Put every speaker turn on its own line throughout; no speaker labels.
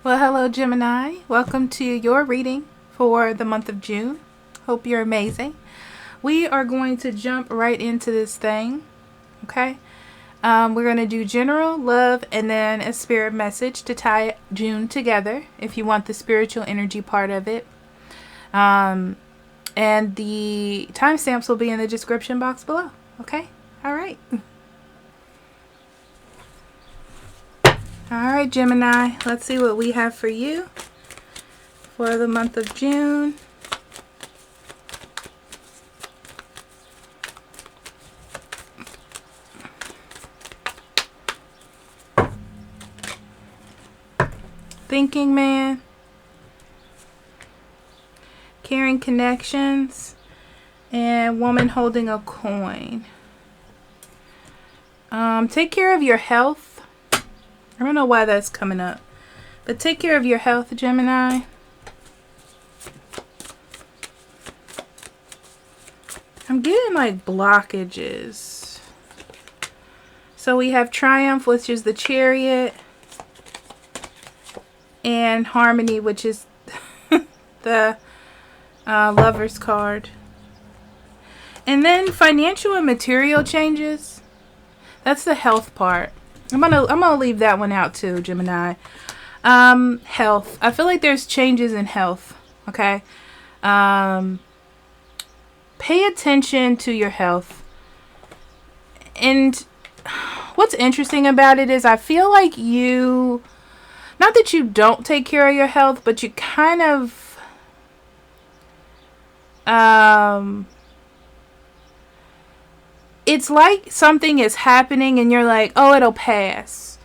Well, hello, Gemini. Welcome to your reading for the month of June. Hope you're amazing. We are going to jump right into this thing, okay? We're going to do general, love, and then a spirit message to tie June together if you want the spiritual energy part of it. And the timestamps will be in the description box below, okay? All right. All right, Gemini, let's see what we have for you for the month of June. Thinking man, caring connections, and woman holding a coin. Take care of your health. I don't know why that's coming up, but take care of your health, Gemini. I'm getting like blockages. So we have Triumph, which is the Chariot, and Harmony, which is the Lover's card. And then financial and material changes. That's the health part. I'm gonna leave that one out too, Gemini. Health. I feel like there's changes in health. Okay. Pay attention to your health. And what's interesting about it is I feel like you, not that you don't take care of your health, but you kind of it's like something is happening and you're like, oh, it'll pass.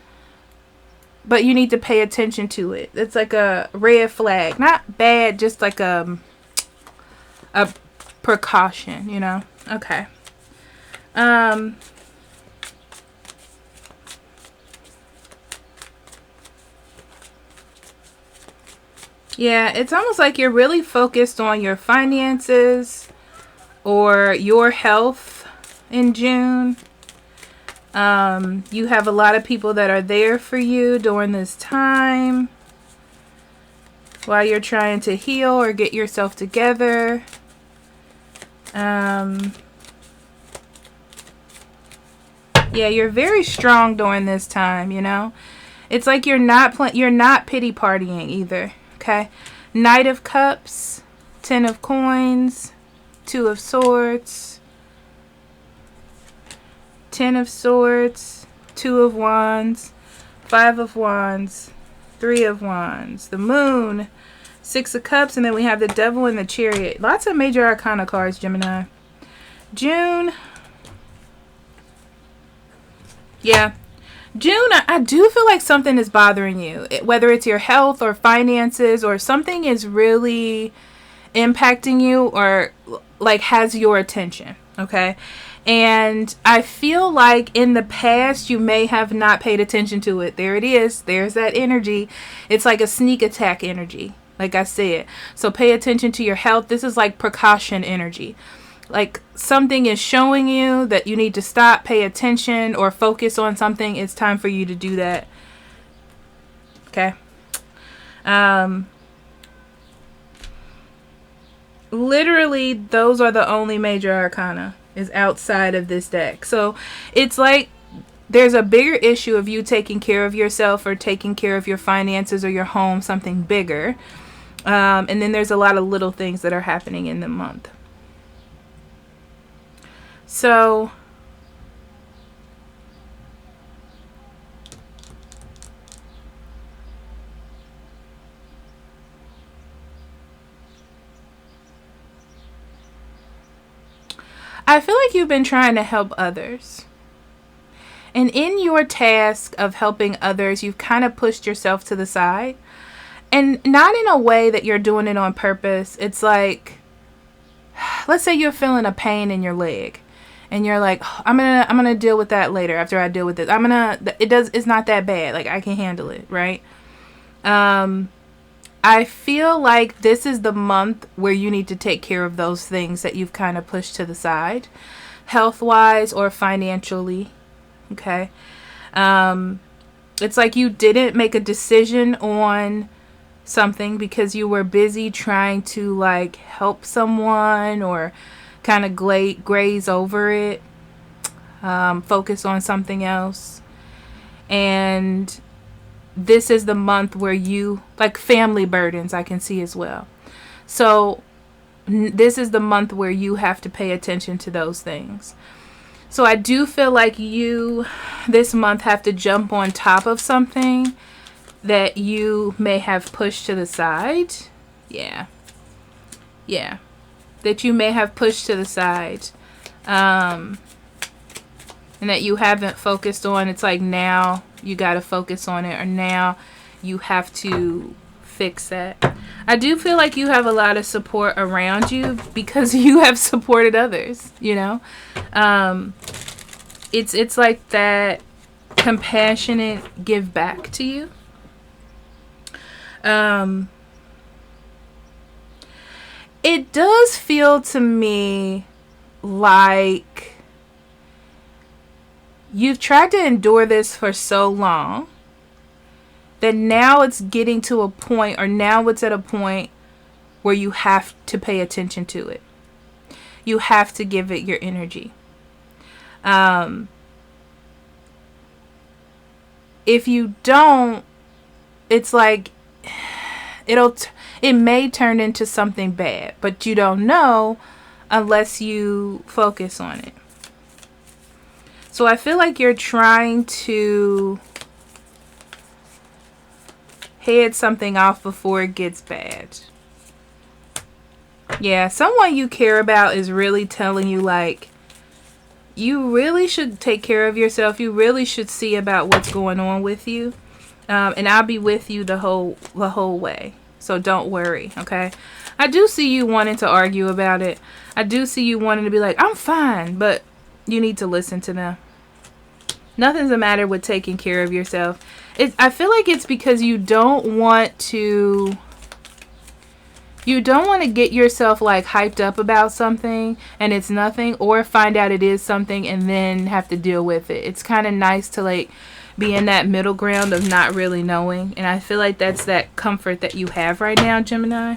But you need to pay attention to it. It's like a red flag. Not bad, just like a precaution, you know? Okay. Yeah, it's almost like you're really focused on your finances or your health in June. You have a lot of people that are there for you during this time while you're trying to heal or get yourself together. Yeah, you're very strong during this time, you know. It's like you're not pity partying either, okay? Knight of Cups, 10 of Coins, 2 of Swords, 10 of Swords, 2 of Wands, 5 of Wands, 3 of Wands, the Moon, 6 of Cups, and then we have the Devil and the Chariot. Lots of major arcana cards, Gemini. June. Yeah. June, I do feel like something is bothering you. Whether it's your health or finances or something is really impacting you or like has your attention. Okay. And I feel like in the past you may have not paid attention to it. There it is. There's that energy. It's like a sneak attack energy, like I said. So pay attention to your health. This is like precaution energy. Like something is showing you that you need to stop, pay attention, or focus on something. It's time for you to do that. Okay. Literally, those are the only major arcana is outside of this deck. So it's like there's a bigger issue of you taking care of yourself or taking care of your finances or your home, something bigger. And then there's a lot of little things that are happening in the month. So I feel like you've been trying to help others. And in your task of helping others, you've kind of pushed yourself to the side. And not in a way that you're doing it on purpose. It's like, let's say you're feeling a pain in your leg. And you're like, oh, I'm gonna deal with that later after I deal with this. It's not that bad. Like I can handle it, right? I feel like this is the month where you need to take care of those things that you've kind of pushed to the side, health-wise or financially. Okay. It's like you didn't make a decision on something because you were busy trying to like help someone or kind of graze over it, focus on something else. And this is the month where you, like family burdens, I can see as well. So this is the month where you have to pay attention to those things. So I do feel like you this month have to jump on top of something that you may have pushed to the side. Yeah. That you may have pushed to the side. And that you haven't focused on. It's like now you got to focus on it, or now you have to fix that. I do feel like you have a lot of support around you because you have supported others, you know? It's like that compassionate give back to you. It does feel to me like you've tried to endure this for so long that now it's getting to a point, or now it's at a point where you have to pay attention to it. You have to give it your energy. If you don't, it's like it may turn into something bad, but you don't know unless you focus on it. So I feel like you're trying to head something off before it gets bad. Yeah, someone you care about is really telling you, like, you really should take care of yourself. You really should see about what's going on with you. And I'll be with you the whole way. So don't worry, okay? I do see you wanting to argue about it. I do see you wanting to be like, I'm fine, but you need to listen to them. Nothing's the matter with taking care of yourself. I feel like it's because you don't want to get yourself like hyped up about something and it's nothing, or find out it is something and then have to deal with it. It's kind of nice to like be in that middle ground of not really knowing. And I feel like that's that comfort that you have right now, Gemini.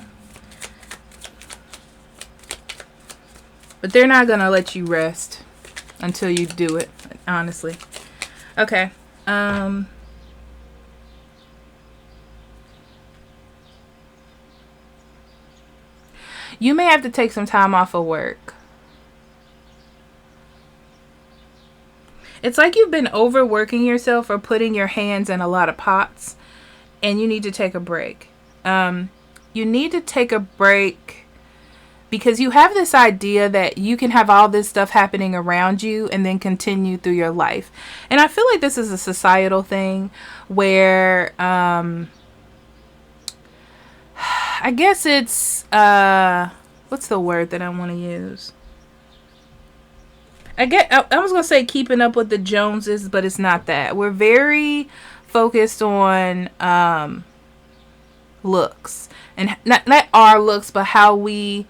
But they're not going to let you rest until you do it, honestly. Okay. You may have to take some time off of work. It's like you've been overworking yourself or putting your hands in a lot of pots, and you need to take a break. You need to take a break because you have this idea that you can have all this stuff happening around you and then continue through your life. And I feel like this is a societal thing where I guess it's what's the word that I want to use? I was going to say keeping up with the Joneses, but it's not that. We're very focused on looks, and not our looks, but how we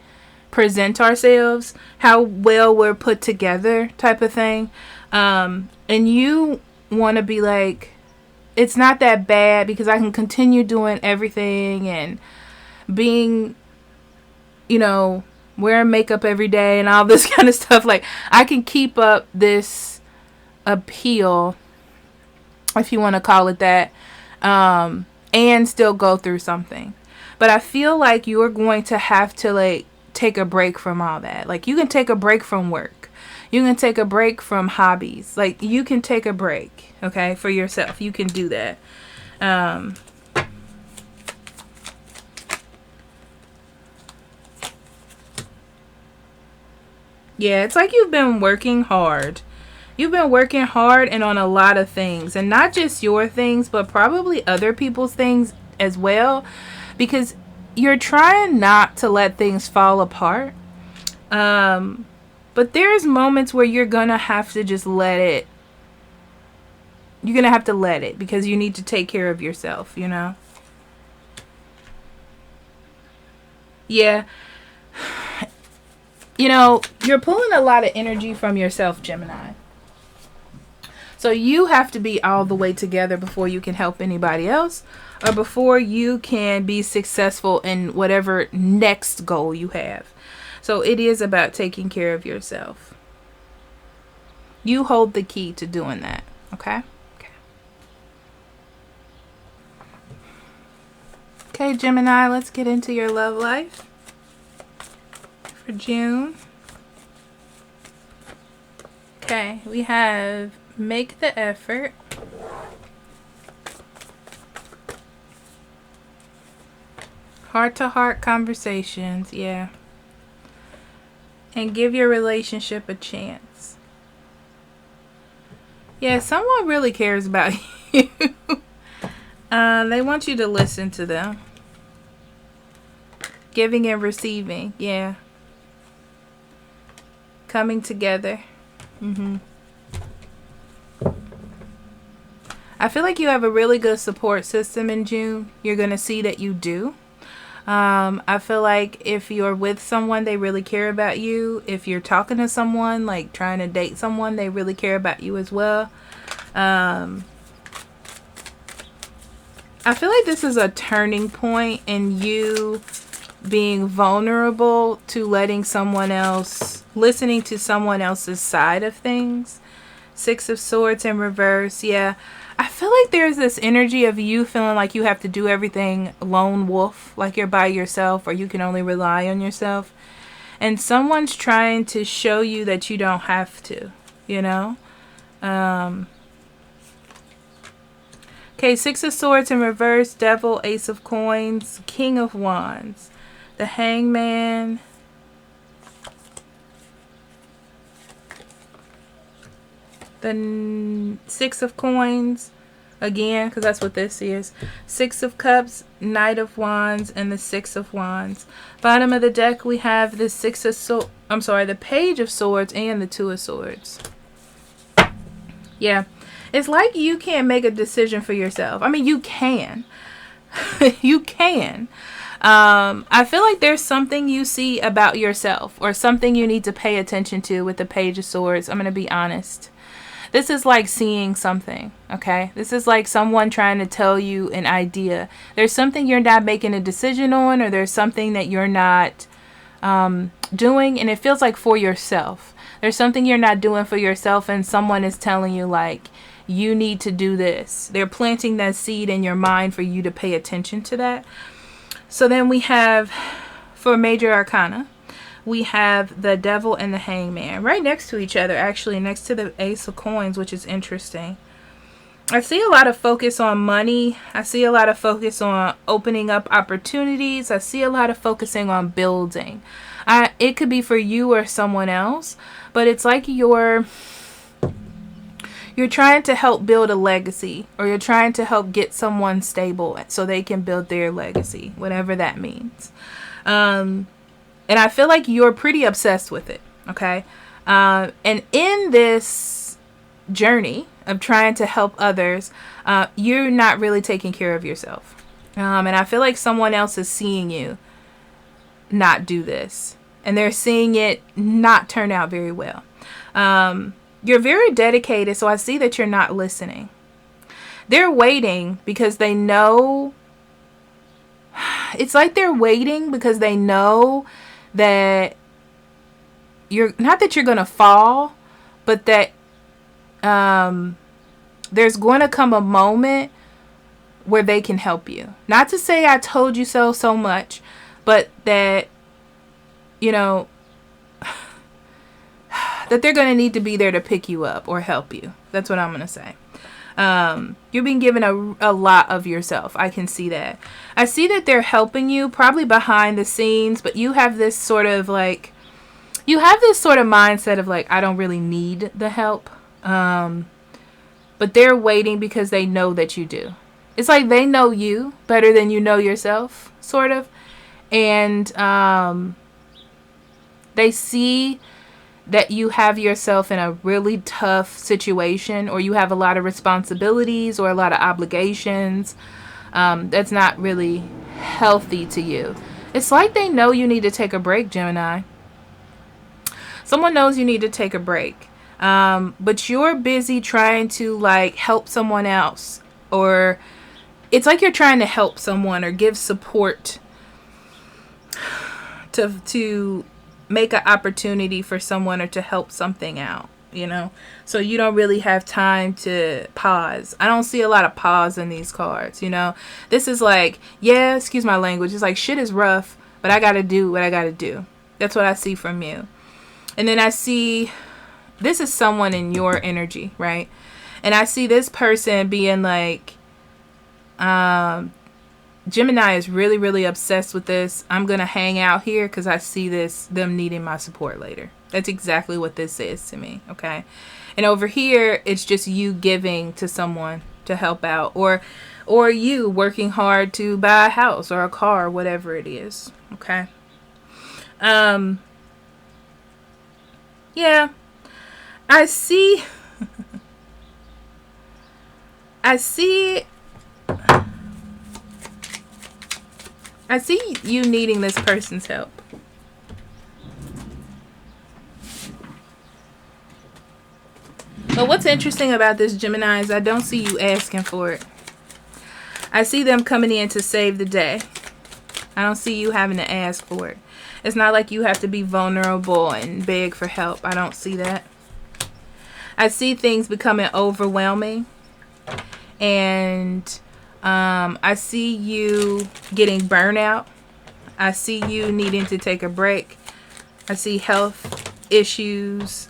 present ourselves, how well we're put together type of thing. And you want to be like, it's not that bad because I can continue doing everything and being, you know, wearing makeup every day and all this kind of stuff. Like, I can keep up this appeal, if you want to call it that, and still go through something. But I feel like you're going to have to like take a break from all that. Like, you can take a break from work. You can take a break from hobbies. Like, you can take a break, okay, for yourself. You can do that. Yeah, it's like you've been working hard. You've been working hard and on a lot of things. And not just your things, but probably other people's things as well. Because you're trying not to let things fall apart. But there's moments where you're going to have to just let it. You're going to have to let it because you need to take care of yourself, you know? Yeah. You know, you're pulling a lot of energy from yourself, Gemini. So So you have to be all the way together before you can help anybody else, or before you can be successful in whatever next goal you have. So it is about taking care of yourself. You hold the key to doing that. Okay? Okay, Gemini, let's get into your love life for June. Okay, we have make the effort. Heart-to-heart conversations, yeah. And give your relationship a chance. Yeah, someone really cares about you. They want you to listen to them. Giving and receiving, yeah. Coming together. I feel like you have a really good support system in June. You're going to see that you do. I feel like if you're with someone, they really care about you. If you're talking to someone, like trying to date someone, they really care about you as well. I feel like this is a turning point in you being vulnerable to letting someone else, listening to someone else's side of things. 6 of Swords in reverse. Yeah. I feel like there's this energy of you feeling like you have to do everything lone wolf, like you're by yourself, or you can only rely on yourself. And someone's trying to show you that you don't have to, you know? Okay, 6 of Swords in reverse, Devil, Ace of Coins, King of Wands, the Hangman, the 6 of Coins, again, because that's what this is, 6 of Cups, Knight of Wands, and the 6 of Wands. Bottom of the deck, we have the the Page of Swords and the 2 of Swords. Yeah. It's like you can't make a decision for yourself. I mean, you can. You can. I feel like there's something you see about yourself or something you need to pay attention to with the Page of Swords. I'm going to be honest. This is like seeing something, okay? This is like someone trying to tell you an idea. There's something you're not making a decision on, or there's something that you're not doing, and it feels like for yourself. There's something you're not doing for yourself, and someone is telling you, like, you need to do this. They're planting that seed in your mind for you to pay attention to that. So then we have, for Major Arcana, we have the Devil and the Hangman right next to each other, actually next to the Ace of Coins, which is interesting. I see a lot of focus on money. I see a lot of focus on opening up opportunities. I see a lot of focusing on building. It could be for you or someone else, but it's like you're trying to help build a legacy, or you're trying to help get someone stable so they can build their legacy, whatever that means. And I feel like you're pretty obsessed with it, okay? And in this journey of trying to help others, you're not really taking care of yourself. And I feel like someone else is seeing you not do this, and they're seeing it not turn out very well. You're very dedicated, so I see that you're not listening. They're waiting because they know. It's like they're waiting because they know that you're not that you're going to fall, but that there's going to come a moment where they can help you. Not to say I told you so much, but that, you know, that they're going to need to be there to pick you up or help you. That's what I'm going to say. You're being given a lot of yourself. I can see that. I see that they're helping you probably behind the scenes, but you have this sort of like, you have this sort of mindset of like, I don't really need the help. But they're waiting because they know that you do. It's like they know you better than you know yourself, sort of. And they see that you have yourself in a really tough situation, or you have a lot of responsibilities or a lot of obligations that's not really healthy to you. It's like they know you need to take a break, Gemini. Someone knows you need to take a break. But you're busy trying to like help someone else, or it's like you're trying to help someone or give support to make an opportunity for someone or to help something out, you know? So you don't really have time to pause. I don't see a lot of pause in these cards, you know? This is like, yeah, excuse my language. It's like shit is rough, but I got to do what I got to do. That's what I see from you. And then I see this is someone in your energy, right? And I see this person being like, Gemini is really, really obsessed with this. I'm going to hang out here because I see them needing my support later. That's exactly what this is to me, okay? And over here, it's just you giving to someone to help out, or you working hard to buy a house or a car, whatever it is, okay? Yeah. I see you needing this person's help. But what's interesting about this, Gemini, is I don't see you asking for it. I see them coming in to save the day. I don't see you having to ask for it. It's not like you have to be vulnerable and beg for help. I don't see that. I see things becoming overwhelming. And I see you getting burnout. I see you needing to take a break. I see health issues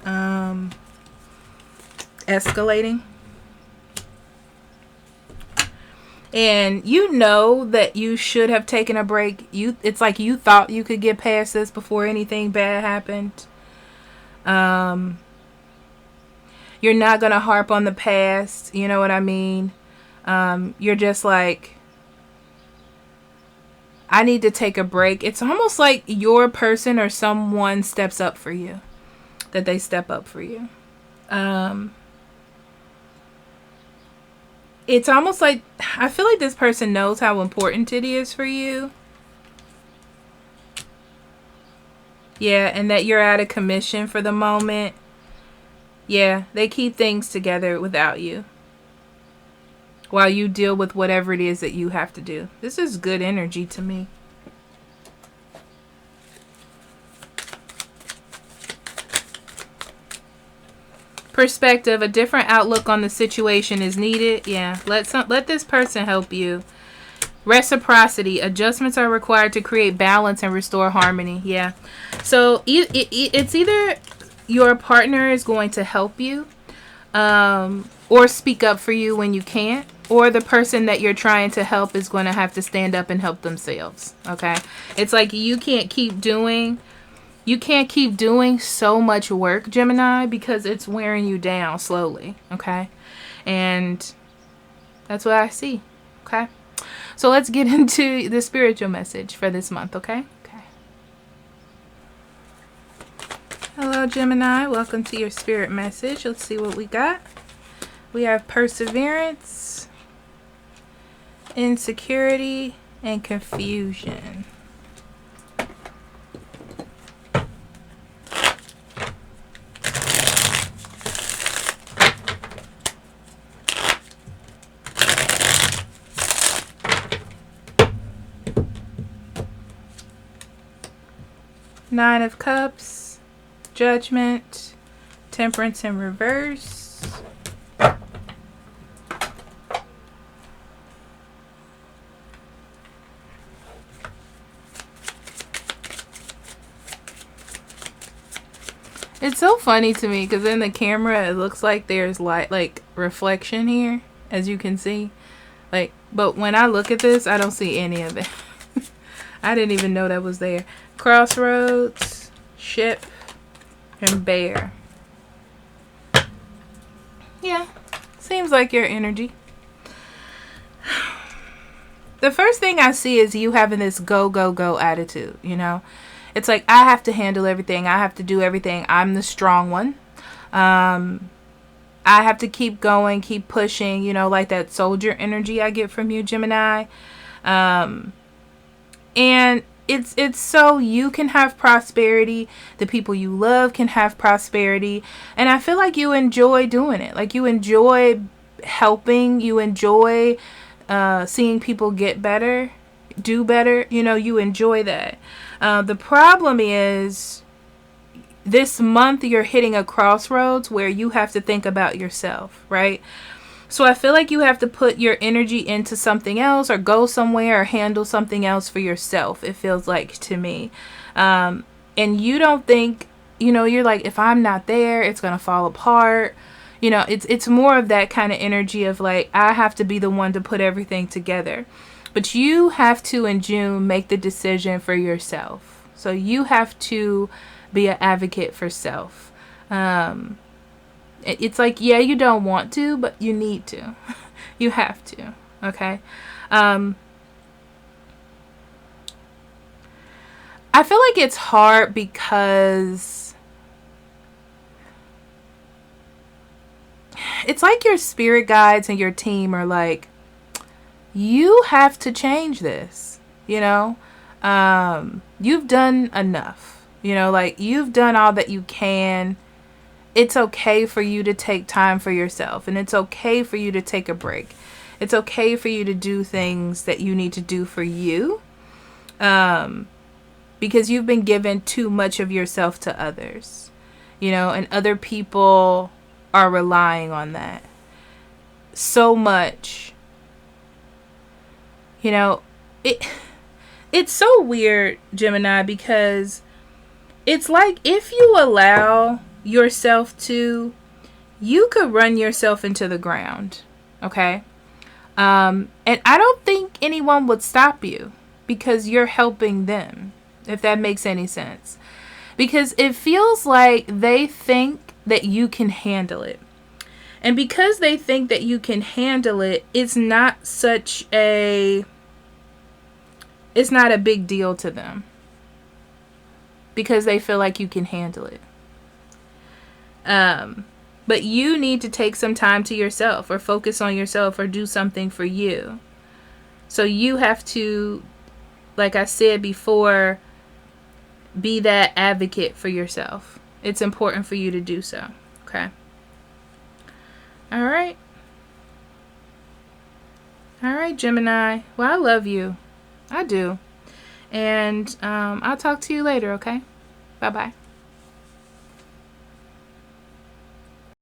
escalating. And you know that you should have taken a break. It's like you thought you could get past this before anything bad happened. You're not going to harp on the past. You know what I mean? You're just like, I need to take a break. It's almost like your person or someone steps up for you. That they step up for you. It's almost like, I feel like this person knows how important it is for you. Yeah, and that you're out of commission for the moment. Yeah, they keep things together without you, while you deal with whatever it is that you have to do. This is good energy to me. Perspective, a different outlook on the situation is needed. Yeah, let this person help you. Reciprocity, adjustments are required to create balance and restore harmony. Yeah, so it's either your partner is going to help you, or speak up for you when you can't, or the person that you're trying to help is going to have to stand up and help themselves. Okay, it's like you can't keep doing so much work, Gemini, because it's wearing you down slowly. Okay, and that's what I see. Okay, so let's get into the spiritual message for this month. Okay. Hello, Gemini. Welcome to your spirit message. Let's see what we got. We have perseverance, insecurity, and confusion. Nine of Cups, Judgment, Temperance in reverse. It's so funny to me because in the camera it looks like there's light, like reflection here, as you can see. Like, but when I look at this, I don't see any of it. I didn't even know that was there. Crossroads, Ship, and Bear. Yeah, seems like your energy. The first thing I see is you having this go, go, go attitude, you know? It's like, I have to handle everything. I have to do everything. I'm the strong one. I have to keep going, keep pushing, you know, like that soldier energy I get from you, Gemini. And it's so you can have prosperity, the people you love can have prosperity, and I feel like you enjoy doing it. Like, you enjoy helping, you enjoy seeing people get better, do better. You know, you enjoy that. The problem is, this month you're hitting a crossroads where you have to think about yourself, right? So I feel like you have to put your energy into something else, or go somewhere, or handle something else for yourself, it feels like to me. And you don't think, you know, you're like, if I'm not there, it's going to fall apart. You know, it's more of that kind of energy of like, I have to be the one to put everything together. But you have to, in June, make the decision for yourself. So you have to be an advocate for self. It's like, yeah, you don't want to, but you need to. You have to. Okay. I feel like it's hard because it's like your spirit guides and your team are like, you have to change this. You know, you've done enough. You know, like, you've done all that you can. It's okay for you to take time for yourself, and it's okay for you to take a break. It's okay for you to do things that you need to do for you, because you've been given too much of yourself to others, you know, and other people are relying on that so much. You know, it's so weird, Gemini, because it's like, if you allow yourself to, you could run yourself into the ground. Okay. And I don't think anyone would stop you, because you're helping them, if that makes any sense. Because it feels like they think that you can handle it. And because they think that you can handle it, it's not a big deal to them, because they feel like you can handle it. But you need to take some time to yourself, or focus on yourself, or do something for you. So you have to, like I said before, be that advocate for yourself. It's important for you to do so. Okay. All right. All right, Gemini. Well, I love you. I do. And I'll talk to you later, okay? Bye-bye.